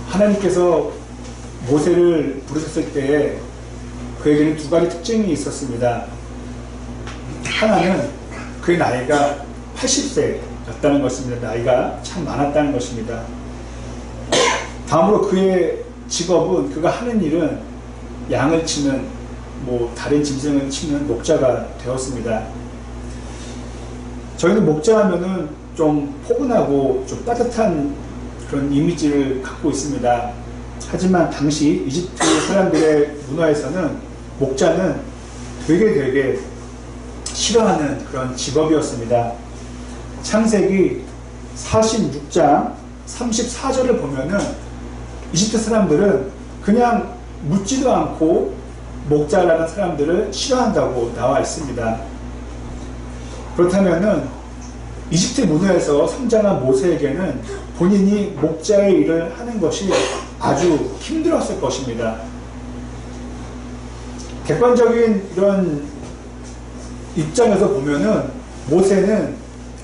하나님께서 모세를 부르셨을 때 그에게는 두 가지 특징이 있었습니다. 하나는 그의 나이가 80세였다는 것입니다. 나이가 참 많았다는 것입니다. 다음으로 그의 직업은, 그가 하는 일은 양을 치는, 다른 짐승을 치는 목자가 되었습니다. 저희는 목자 하면은 좀 포근하고 좀 따뜻한 그런 이미지를 갖고 있습니다. 하지만 당시 이집트 사람들의 문화에서는 목자는 되게 싫어하는 그런 직업이었습니다. 창세기 46장 34절을 보면은 이집트 사람들은 그냥 묻지도 않고 목자라는 사람들을 싫어한다고 나와 있습니다. 그렇다면은 이집트 문화에서 성장한 모세에게는 본인이 목자의 일을 하는 것이 아주 힘들었을 것입니다. 객관적인 이런 입장에서 보면은 모세는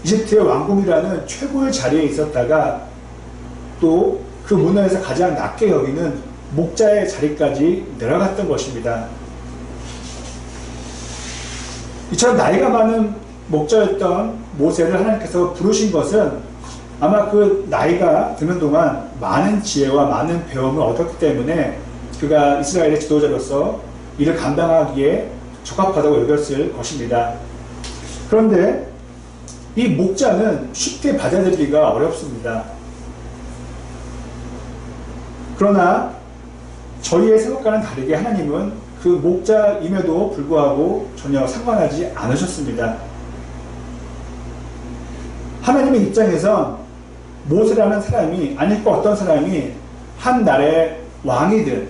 이집트의 왕궁이라는 최고의 자리에 있었다가 또 그 문화에서 가장 낮게 여기는 목자의 자리까지 내려갔던 것입니다. 이처럼 나이가 많은 목자였던 모세를 하나님께서 부르신 것은 아마 그 나이가 드는 동안 많은 지혜와 많은 배움을 얻었기 때문에 그가 이스라엘의 지도자로서 이를 감당하기에 적합하다고 여겼을 것입니다. 그런데 이 목자는 쉽게 받아들이기가 어렵습니다. 그러나 저희의 생각과는 다르게 하나님은 그 목자임에도 불구하고 전혀 상관하지 않으셨습니다. 하나님의 입장에선 모세라는 사람이, 아니 그 어떤 사람이 한 나라의 왕이든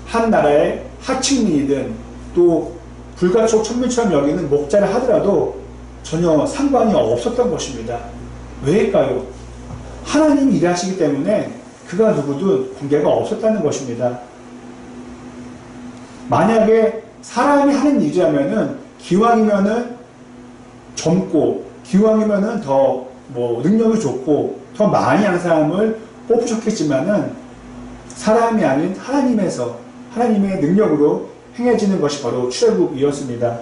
한 나라의 하층민이든 또 불가촉 천민처럼 여기는 목자를 하더라도 전혀 상관이 없었던 것입니다. 왜일까요? 하나님이 일하시기 때문에 그가 누구든 관계가 없었다는 것입니다. 만약에 사람이 하는 일이라면은 기왕이면은 젊고 기왕이면은 더 능력이 좋고 더 많이 하는 사람을 뽑으셨겠지만은 사람이 아닌 하나님의 능력으로 행해지는 것이 바로 출애굽이었습니다.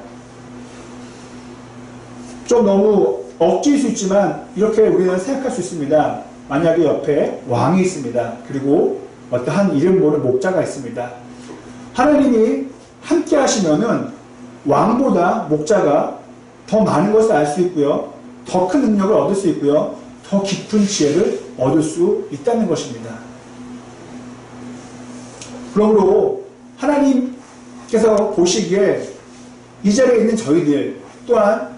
좀 너무 억지일 수 있지만 이렇게 우리는 생각할 수 있습니다. 만약에 옆에 왕이 있습니다. 그리고 어떠한 이름 모를 목자가 있습니다. 하나님이 함께 하시면은 왕보다 목자가 더 많은 것을 알 수 있고요. 더 큰 능력을 얻을 수 있고요. 더 깊은 지혜를 얻을 수 있다는 것입니다. 그러므로 하나님께서 보시기에 이 자리에 있는 저희들 또한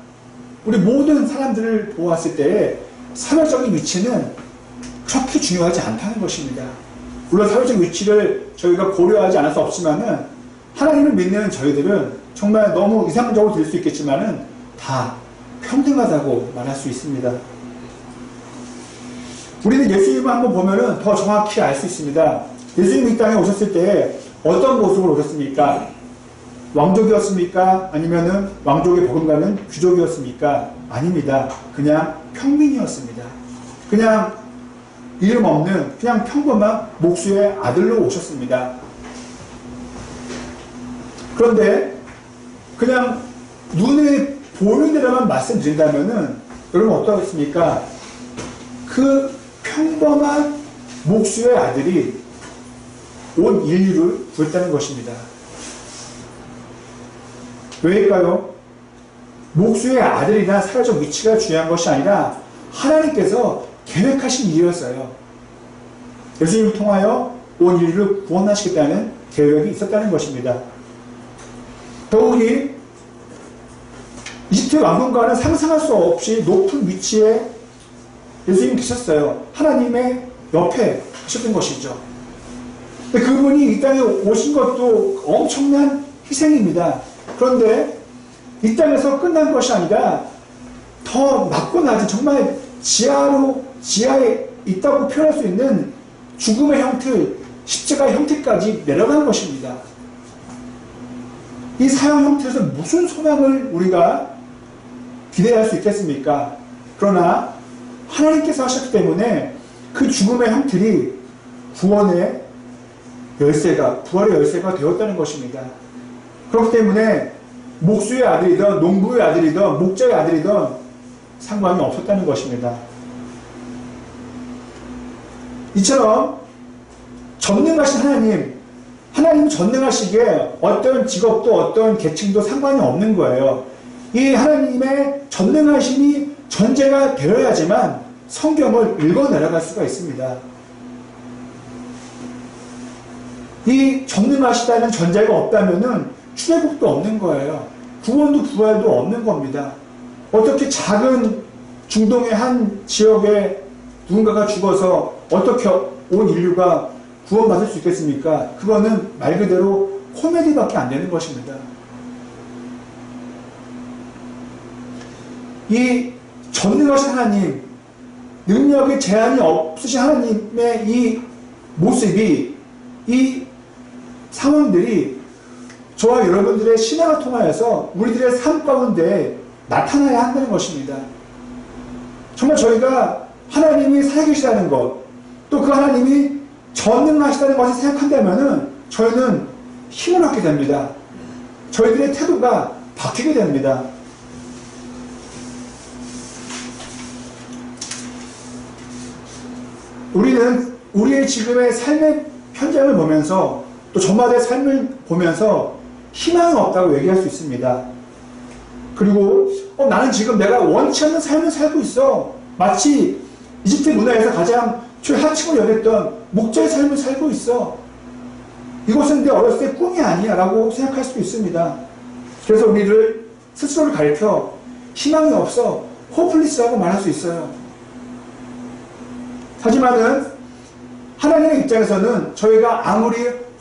우리 모든 사람들을 보았을 때 사회적인 위치는 그렇게 중요하지 않다는 것입니다. 물론 사회적 위치를 저희가 고려하지 않을 수 없지만은 하나님을 믿는 저희들은 정말 너무 이상적으로 들릴 수 있겠지만은 다 평등하다고 말할 수 있습니다. 우리는 예수님을 한번 보면은 더 정확히 알 수 있습니다. 예수님이 이 땅에 오셨을 때 어떤 모습으로 오셨습니까? 왕족이었습니까? 아니면은 왕족의 버금가는 귀족이었습니까? 아닙니다. 그냥 평민이었습니다. 그냥 이름 없는 그냥 평범한 목수의 아들로 오셨습니다. 그런데 그냥 눈에 보이는 대로만 말씀드린다면은 여러분 어떠겠습니까? 그 평범한 목수의 아들이 온 인류를 구했다는 것입니다. 왜일까요? 목수의 아들이나 사회적 위치가 중요한 것이 아니라 하나님께서 계획하신 일이었어요. 예수님을 통하여 온 인류를 구원하시겠다는 계획이 있었다는 것입니다. 더욱이 이집트 왕궁과는 상상할 수 없이 높은 위치에 예수님이 계셨어요. 하나님의 옆에 계셨던 것이죠. 근데 그분이 이 땅에 오신 것도 엄청난 희생입니다. 그런데 이 땅에서 끝난 것이 아니라 더 낮고 낮은 정말 지하에 있다고 표현할 수 있는 죽음의 형틀, 십자가의 형틀까지 내려간 것입니다. 이 사형 형태에서 무슨 소망을 우리가 기대할 수 있겠습니까? 그러나 하나님께서 하셨기 때문에 그 죽음의 형틀이 구원의 열쇠가, 부활의 열쇠가 되었다는 것입니다. 그렇기 때문에 목수의 아들이든 농부의 아들이든 목자의 아들이든 상관이 없었다는 것입니다. 이처럼 전능하신 하나님 전능하시기에 어떤 직업도 어떤 계층도 상관이 없는 거예요. 이 하나님의 전능하심이 전제가 되어야지만 성경을 읽어 내려갈 수가 있습니다. 이 전능하시다는 전제가 없다면은 출애굽도 없는 거예요. 구원도 부활도 없는 겁니다. 어떻게 작은 중동의 한 지역에 누군가가 죽어서 어떻게 온 인류가 구원받을 수 있겠습니까? 그거는 말 그대로 코미디밖에 안 되는 것입니다. 이 전능하신 하나님, 능력의 제한이 없으신 하나님의 이 모습이, 이 상황들이 저와 여러분들의 신앙을 통하여서 우리들의 삶 가운데 나타나야 한다는 것입니다. 정말 저희가 하나님이 살아계시다는 것, 또 그 하나님이 전능하시다는 것을 생각한다면 저희는 힘을 얻게 됩니다. 저희들의 태도가 바뀌게 됩니다. 우리는 우리의 지금의 삶의 현장을 보면서 또 저마다의 삶을 보면서 희망이 없다고 얘기할 수 있습니다. 그리고 나는 지금 내가 원치 않는 삶을 살고 있어. 마치 이집트 문화에서 가장 최하층을 여겼던 목자의 삶을 살고 있어. 이것은 내 어렸을 때 꿈이 아니야 라고 생각할 수도 있습니다. 그래서 우리를 스스로를 가리켜 희망이 없어, 호플리스라고 말할 수 있어요. 하지만은 하나님의 입장에서는 저희가 아무리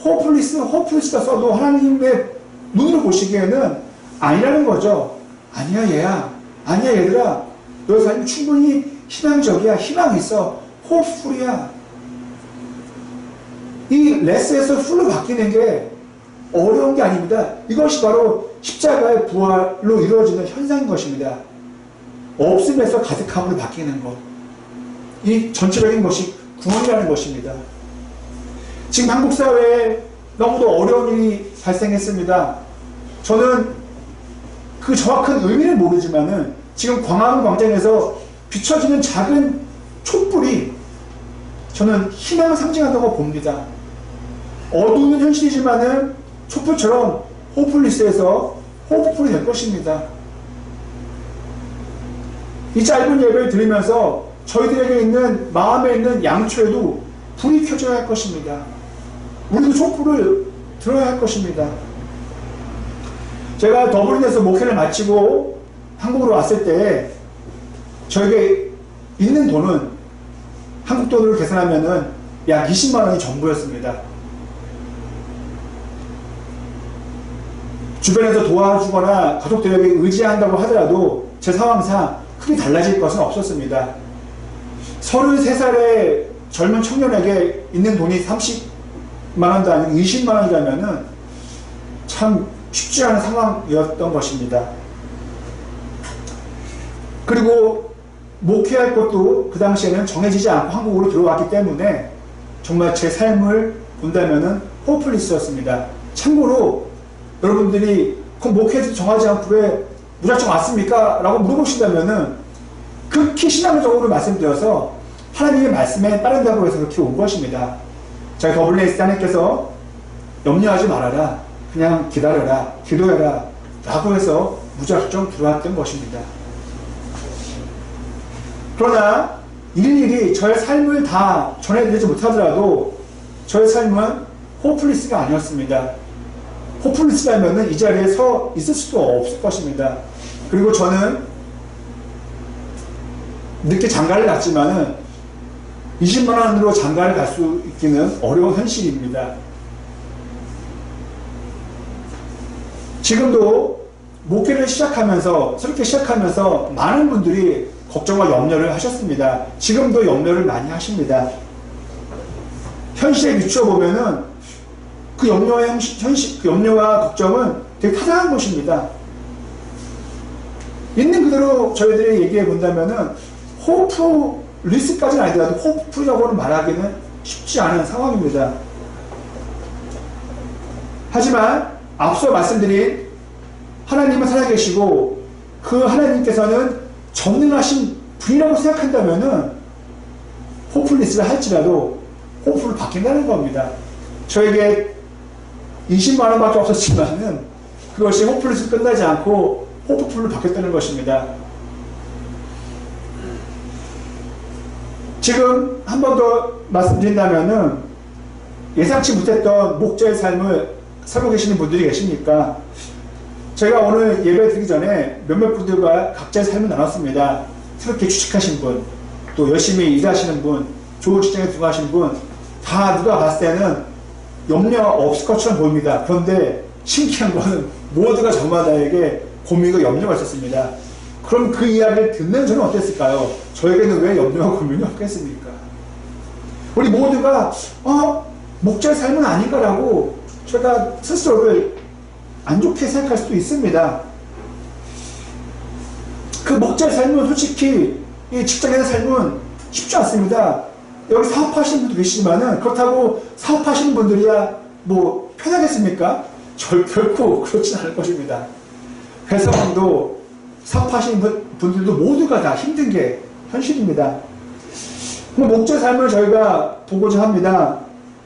호플리스다 써도 하나님의 눈으로 보시기에는 아니라는 거죠. 아니야 얘야, 아니야 얘들아, 너의 삶이 충분히 희망적이야, 희망이 있어, 호프풀이야. 이 레스에서 풀로 바뀌는 게 어려운 게 아닙니다. 이것이 바로 십자가의 부활로 이루어지는 현상인 것입니다. 없음에서 가득함으로 바뀌는 것. 이 전체적인 것이 구원이라는 것입니다. 지금 한국 사회에 너무도 어려운 일이 발생했습니다. 저는 그 정확한 의미는 모르지만은 지금 광화문 광장에서 비춰지는 작은 촛불이 저는 희망을 상징한다고 봅니다. 어두운 현실이지만은 촛불처럼 호플리스에서 호프풀이 될 것입니다. 이 짧은 예배를 들으면서 저희들에게 있는 마음에 있는 양초에도 불이 켜져야 할 것입니다. 우리도 촛불을 들어야 할 것입니다. 제가 더블린에서 목회를 마치고 한국으로 왔을 때 저에게 있는 돈은 한국 돈으로 계산하면은 약 20만 원이 전부였습니다. 주변에서 도와주거나 가족들에게 의지한다고 하더라도 제 상황상 크게 달라질 것은 없었습니다. 33살의 젊은 청년에게 있는 돈이 30만 원도 아니고 20만 원이라면은 참 쉽지 않은 상황이었던 것입니다. 그리고 목회할 것도 그 당시에는 정해지지 않고 한국으로 들어왔기 때문에 정말 제 삶을 본다면은 호플리스였습니다. 참고로 여러분들이 그럼 목회에서 정하지 않고 왜 무작정 왔습니까? 라고 물어보신다면은 극히 신앙적으로 말씀드려서 하나님의 말씀에 따른다고 해서 그렇게 온 것입니다. 저희 더블레이스 하나님께서 염려하지 말아라, 그냥 기다려라, 기도해라 라고 해서 무작정 들어왔던 것입니다. 그러나 일일이 저의 삶을 다 전해드리지 못하더라도 저의 삶은 호플리스가 아니었습니다. 호플리스라면 이 자리에 서 있을 수도 없을 것입니다. 그리고 저는 늦게 장가를 갔지만은 20만 원으로 장가를 갈 수 있기는 어려운 현실입니다. 지금도 목회를 시작하면서, 새롭게 시작하면서 많은 분들이 걱정과 염려를 하셨습니다. 지금도 염려를 많이 하십니다. 현실에 비추어보면은 그 염려와 걱정은 되게 타당한 것입니다. 있는 그대로 저희들이 얘기해 본다면은 호프리스까지는 아니더라도 호프라고는 말하기는 쉽지 않은 상황입니다. 하지만 앞서 말씀드린 하나님은 살아계시고 그 하나님께서는 전능하신 분이라고 생각한다면은 호플리스를 할지라도 호프를 받긴다는 겁니다. 저에게 20만원밖에 없었지만은 그것이 호플리스 끝나지 않고 호프풀을 받겠다는 것입니다. 지금 한 번 더 말씀드린다면은 예상치 못했던 목자의 삶을 살고 계시는 분들이 계십니까? 제가 오늘 예배 드리기 전에 몇몇 분들과 각자의 삶을 나눴습니다. 새롭게 취직하신 분, 또 열심히 일하시는 분, 좋은 직장에 들어가신 분, 다 누가 봤을 때는 염려 없을 것처럼 보입니다. 그런데 신기한 거는 모두가 저마다에게 고민과 염려가 있었습니다. 그럼 그 이야기를 듣는 저는 어땠을까요? 저에게는 왜 염려와 고민이 없겠습니까? 우리 모두가 목자의 삶은 아닌가라고 제가 스스로를 안 좋게 생각할 수도 있습니다. 그 목자의 삶은 솔직히 이 직장에서 삶은 쉽지 않습니다. 여기 사업하시는 분도 계시지만은 그렇다고 사업하시는 분들이야 뭐 편하겠습니까? 결코 그렇진 않을 것입니다. 회사원도 사업하시는 분들도 모두가 다 힘든 게 현실입니다. 목자의 삶을 저희가 보고자 합니다.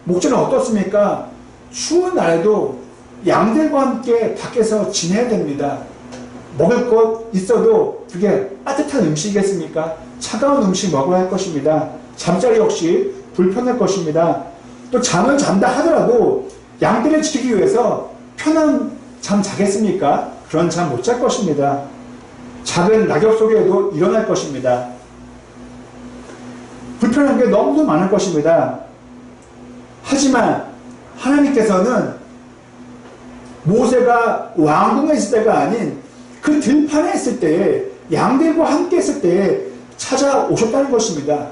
목자는 어떻습니까? 추운 날에도 양들과 함께 밖에서 지내야 됩니다. 먹을 것 있어도 그게 따뜻한 음식이겠습니까? 차가운 음식 먹어야 할 것입니다. 잠자리 역시 불편할 것입니다. 또 잠을 잔다 하더라도 양들을 지키기 위해서 편한 잠 자겠습니까? 그런 잠 못 잘 것입니다. 작은 낙엽 속에도 일어날 것입니다. 불편한 게 너무도 많을 것입니다. 하지만 하나님께서는 모세가 왕궁에 있을 때가 아닌 그 들판에 있을 때에 양들과 함께 있을 때에 찾아오셨다는 것입니다.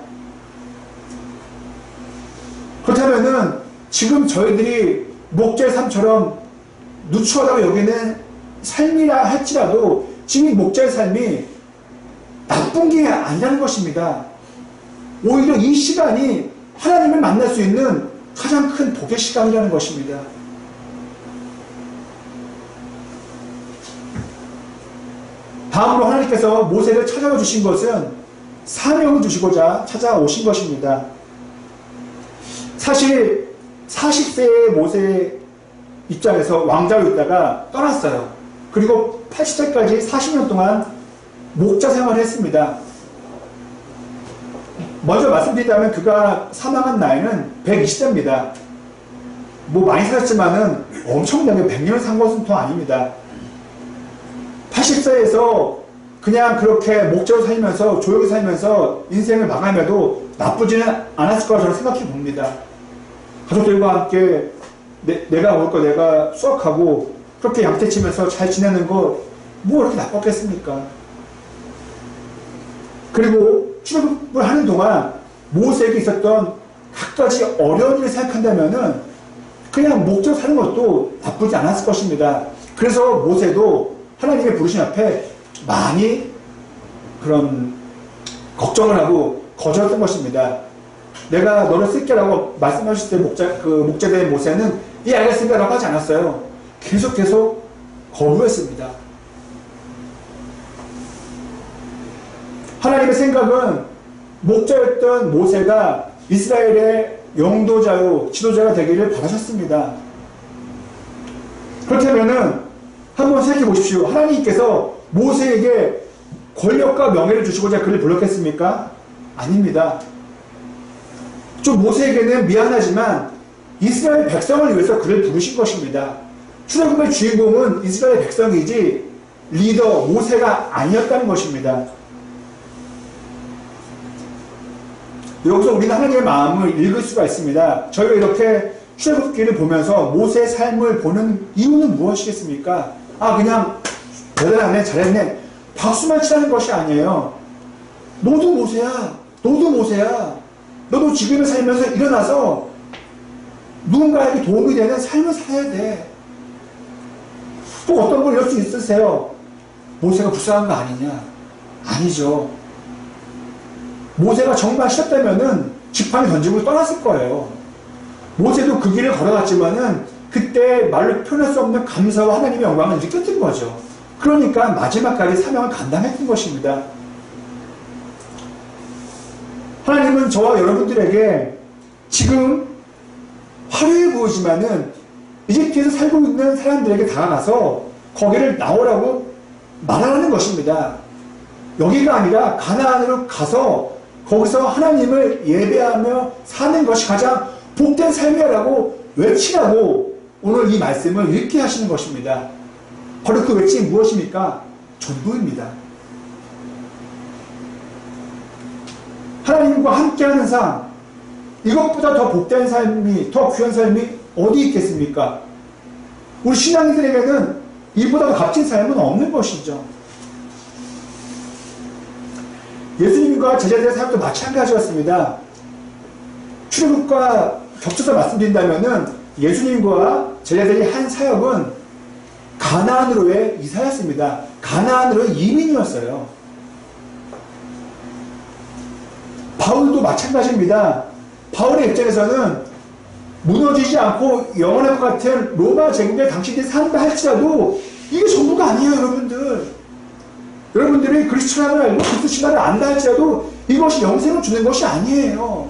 그렇다면은 지금 저희들이 목자의 삶처럼 누추하다고 여기는 삶이라 할지라도 지금 이 목자의 삶이 나쁜 게 아니라는 것입니다. 오히려 이 시간이 하나님을 만날 수 있는 가장 큰 복의 시간이라는 것입니다. 다음으로 하나님께서 모세를 찾아와 주신 것은 사명을 주시고자 찾아오신 것입니다. 사실 40세의 모세 입장에서 왕자로 있다가 떠났어요. 그리고 80세까지 40년 동안 목자 생활을 했습니다. 먼저 말씀드리자면 그가 사망한 나이는 120세입니다. 뭐 많이 살았지만은 엄청나게 100년을 산 것은 더 아닙니다. 80세에서 그냥 그렇게 목자로 살면서 조용히 살면서 인생을 마감해도 나쁘지는 않았을 거라 저는 생각해 봅니다. 가족들과 함께 내가 먹을 거 내가 수확하고 그렇게 양떼치면서 잘 지내는 거 뭐 그렇게 나빴겠습니까? 그리고 출애굽을 하는 동안 모세에게 있었던 각가지 어려운 일을 생각한다면은 그냥 목자로 사는 것도 나쁘지 않았을 것입니다. 그래서 모세도 하나님의 부르심 앞에 많이 그런 걱정을 하고 거절했던 것입니다. 내가 너를 쓸게라고 말씀하실 때 목자된 모세는 예 알겠습니다 라고 하지 않았어요. 계속 거부했습니다. 하나님의 생각은 목자였던 모세가 이스라엘의 영도자요 지도자가 되기를 바라셨습니다. 그렇다면은 한번 생각해 보십시오. 하나님께서 모세에게 권력과 명예를 주시고자 그를 불렀겠습니까? 아닙니다. 좀 모세에게는 미안하지만 이스라엘 백성을 위해서 그를 부르신 것입니다. 출애굽의 주인공은 이스라엘 백성이지 리더 모세가 아니었다는 것입니다. 여기서 우리는 하나님의 마음을 읽을 수가 있습니다. 저희가 이렇게 출애굽기를 보면서 모세의 삶을 보는 이유는 무엇이겠습니까? 그냥 대단하네 잘했네 박수만 치라는 것이 아니에요. 너도 모세야. 너도 지금을 살면서 일어나서 누군가에게 도움이 되는 삶을 살아야 돼. 또 어떤 걸 이럴 수 있으세요? 모세가 불쌍한 거 아니냐? 아니죠. 모세가 정말 싫었다면은 지팡이 던지고 떠났을 거예요. 모세도 그 길을 걸어갔지만은 그때 말로 표현할 수 없는 감사와 하나님의 영광을 느꼈던 거죠. 그러니까 마지막까지 사명을 감당했던 것입니다. 하나님은 저와 여러분들에게 지금 화려해 보이지만은 이집트에서 살고 있는 사람들에게 다가가서 거기를 나오라고 말하는 것입니다. 여기가 아니라 가나안으로 가서 거기서 하나님을 예배하며 사는 것이 가장 복된 삶이라고 외치라고 오늘 이 말씀을 읽게 하시는 것입니다. 바로 그 외침이 무엇입니까? 전도입니다. 하나님과 함께하는 삶, 이것보다 더 복된 삶이, 더 귀한 삶이 어디 있겠습니까? 우리 신앙인들에게는 이보다 더 값진 삶은 없는 것이죠. 예수님과 제자들의 사역도 마찬가지였습니다. 출애굽과 겹쳐서 말씀드린다면은 예수님과 제자들이 한 사역은 가나안으로의 이사였습니다. 가나안으로의 이민이었어요. 바울도 마찬가지입니다. 바울의 입장에서는 무너지지 않고 영원할 것 같은 로마 제국에 당신들이 산다 할지라도 이게 전부가 아니에요, 여러분들. 여러분들이 그리스도라는 알고 그리스도 신화를 안다 할지라도 이것이 영생을 주는 것이 아니에요.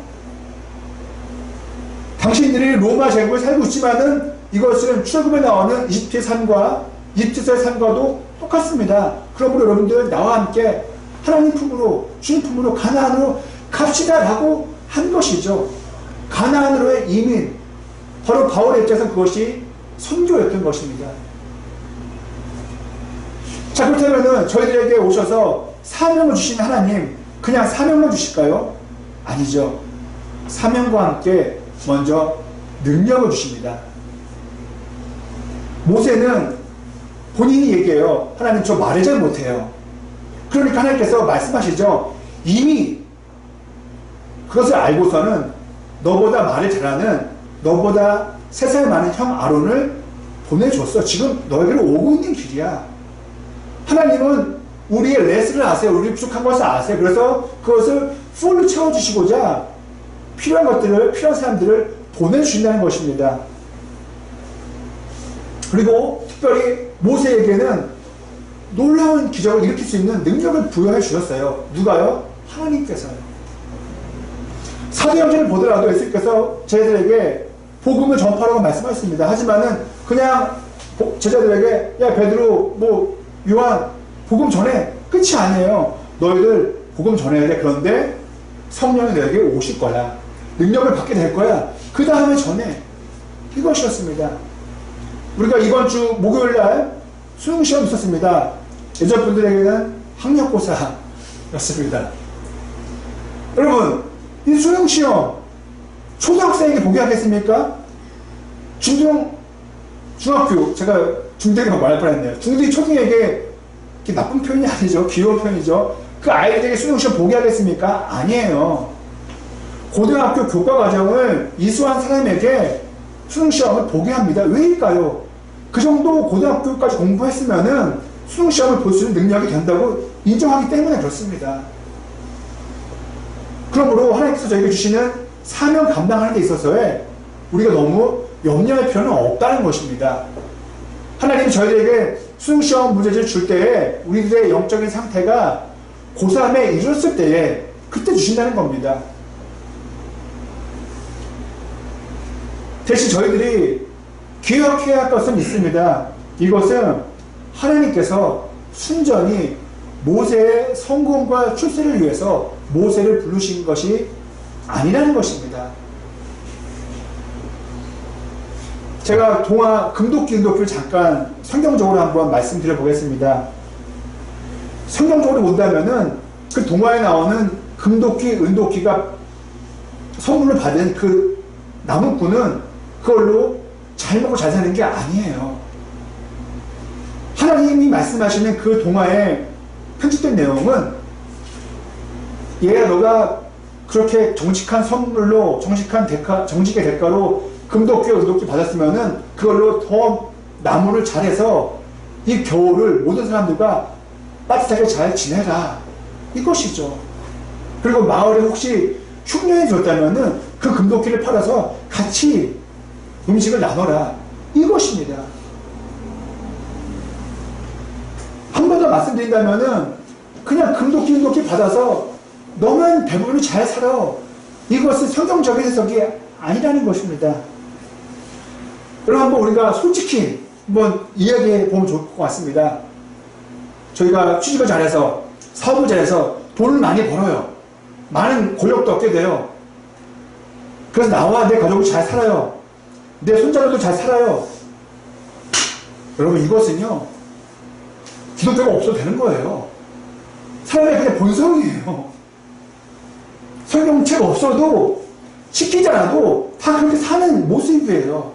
당신들이 로마 제국에 살고 있지만은 이것은 출애굽에 나오는 이집트의 삶과 이집트의 삶과도 똑같습니다. 그러므로 여러분들 나와 함께 하나님 품으로 주님 품으로 가나안으로 갑시다라고 한 것이죠. 가나안으로의 이민, 바로 바울의 입장에서 그것이 선교였던 것입니다. 자, 그렇다면 저희들에게 오셔서 사명을 주신 하나님, 그냥 사명만 주실까요? 아니죠. 사명과 함께 먼저 능력을 주십니다. 모세는 본인이 얘기해요. 하나님, 저 말을 잘 못해요. 그러니까 하나님께서 말씀하시죠. 이미 그것을 알고서는 너보다 말을 잘하는, 너보다 3살 많은 형 아론을 보내줬어. 지금 너에게로 오고 있는 길이야. 하나님은 우리의 레스를 아세요. 우리 부족한 것을 아세요. 그래서 그것을 풀로 채워주시고자 필요한 것들을, 필요한 사람들을 보내주신다는 것입니다. 그리고 특별히 모세에게는 놀라운 기적을 일으킬 수 있는 능력을 부여해 주셨어요. 누가요? 하나님께서요. 사도행전을 보더라도 예수님께서 제자들에게 복음을 전파라고 말씀하셨습니다. 하지만은 그냥 제자들에게 야 베드로 뭐 요한 복음 전해 끝이 아니에요. 너희들 복음 전해야 돼. 그런데 성령이 너에게 오실 거야. 능력을 받게 될 거야. 그 다음에 전해. 이것이었습니다. 우리가 이번 주 목요일날 수능시험 있었습니다. 예전 분들에게는 학력고사였습니다. 여러분, 이 수능시험 초등학생에게 보게 하겠습니까? 중학교, 제가 중대가 말할 뻔했네요. 중대 초등에게 나쁜 표현이 아니죠. 귀여운 표현이죠. 그 아이들에게 수능시험 보게 하겠습니까? 아니에요. 고등학교 교과과정을 이수한 사람에게 수능시험을 보게 합니다. 왜일까요? 그 정도 고등학교까지 공부했으면은 수능시험을 볼 수 있는 능력이 된다고 인정하기 때문에 그렇습니다. 그러므로 하나님께서 저에게 주시는 사명 감당하는 데 있어서의 우리가 너무 염려할 필요는 없다는 것입니다. 하나님이 저희들에게 수능시험 문제지를 줄 때에 우리들의 영적인 상태가 고3에 이르렀을 때에 그때 주신다는 겁니다. 대신 저희들이 기억해야 할 것은 있습니다. 이것은 하나님께서 순전히 모세의 성공과 출세를 위해서 모세를 부르신 것이 아니라는 것입니다. 제가 동화 금도끼 은도끼를 잠깐 성경적으로 한번 말씀드려 보겠습니다. 성경적으로 본다면은 그 동화에 나오는 금도끼 은도끼가 선물로 받은 그 나무꾼은 그걸로 잘 먹고 잘 사는 게 아니에요. 하나님이 말씀하시는 그 동화에 편집된 내용은 얘야 너가 그렇게 정직한 선물로 정직의 대가로 금도끼와 은도끼 받았으면은 그걸로 더 나무를 잘해서 이 겨울을 모든 사람들과 따뜻하게 잘 지내라. 이것이죠. 그리고 마을에 혹시 흉년이 들었다면은 그 금도끼를 팔아서 같이 음식을 나눠라. 이것입니다. 한 번 더 말씀드린다면은 그냥 금도끼 받아서 너만 대부분이 잘 살아. 이것은 성경적인 해석이 아니라는 것입니다. 여러분 한번 우리가 솔직히 한번 이야기해 보면 좋을 것 같습니다. 저희가 취직을 잘해서 사업을 잘해서 돈을 많이 벌어요. 많은 권력도 얻게 돼요. 그래서 나와 내 가족이 잘 살아요. 내 손자들도 잘 살아요. 여러분 이것은요 기독교가 없어도 되는 거예요. 사람의 그냥 본성이에요. 성경책 없어도 시키지 않아도 다 그렇게 사는 모습이에요.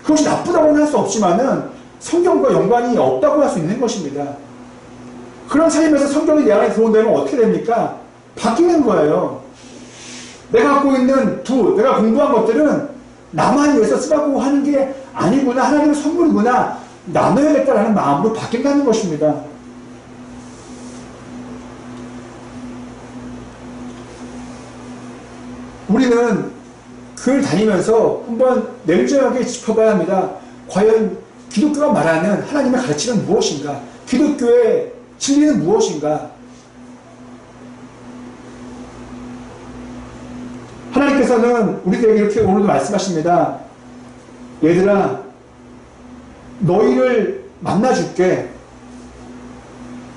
그것이 나쁘다고는 할 수 없지만은 성경과 연관이 없다고 할 수 있는 것입니다. 그런 삶에서 성경이 내 안에 들어온다면 어떻게 됩니까? 바뀌는 거예요. 내가 갖고 있는 내가 공부한 것들은 나만 위해서 쓰라고 하는 게 아니구나, 하나님의 선물이구나, 나눠야겠다라는 마음으로 바뀐다는 것입니다. 우리는 교회를 다니면서 한번 냉정하게 짚어봐야 합니다. 과연 기독교가 말하는 하나님의 가르침은 무엇인가? 기독교의 진리는 무엇인가? 하나님께서는 우리들에게 이렇게 오늘도 말씀하십니다. 얘들아, 너희를 만나줄게.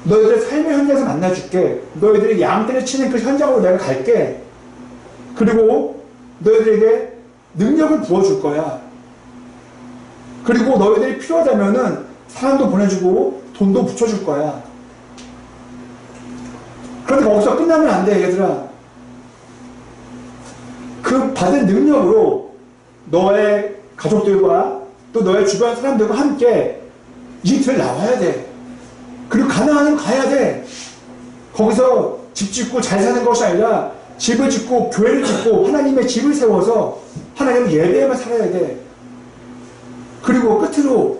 너희들의 삶의 현장에서 만나줄게. 너희들이 양떼를 치는 그 현장으로 내가 갈게. 그리고 너희들에게 능력을 부어줄 거야. 그리고 너희들이 필요하다면은 사람도 보내주고 돈도 붙여줄 거야. 그런데 거기서 끝나면 안 돼, 얘들아. 그 받은 능력으로 너의 가족들과 또 너의 주변 사람들과 함께 이 길을 나와야 돼. 그리고 가나안으로 가야 돼. 거기서 집 짓고 잘 사는 것이 아니라 집을 짓고 교회를 짓고 하나님의 집을 세워서 하나님을 예배하며 살아야 돼. 그리고 끝으로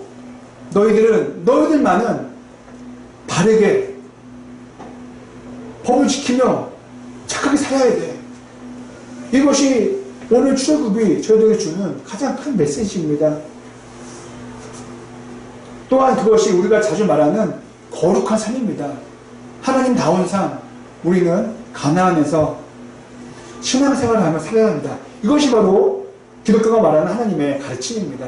너희들만은 바르게 법을 지키며 착하게 살아야 돼. 이것이 오늘 출애굽이 저희들에게 주는 가장 큰 메시지입니다. 또한 그것이 우리가 자주 말하는 거룩한 삶입니다. 하나님다운 삶, 우리는 가나안에서 신앙생활을 하며 살아야 합니다. 이것이 바로 기독교가 말하는 하나님의 가르침입니다.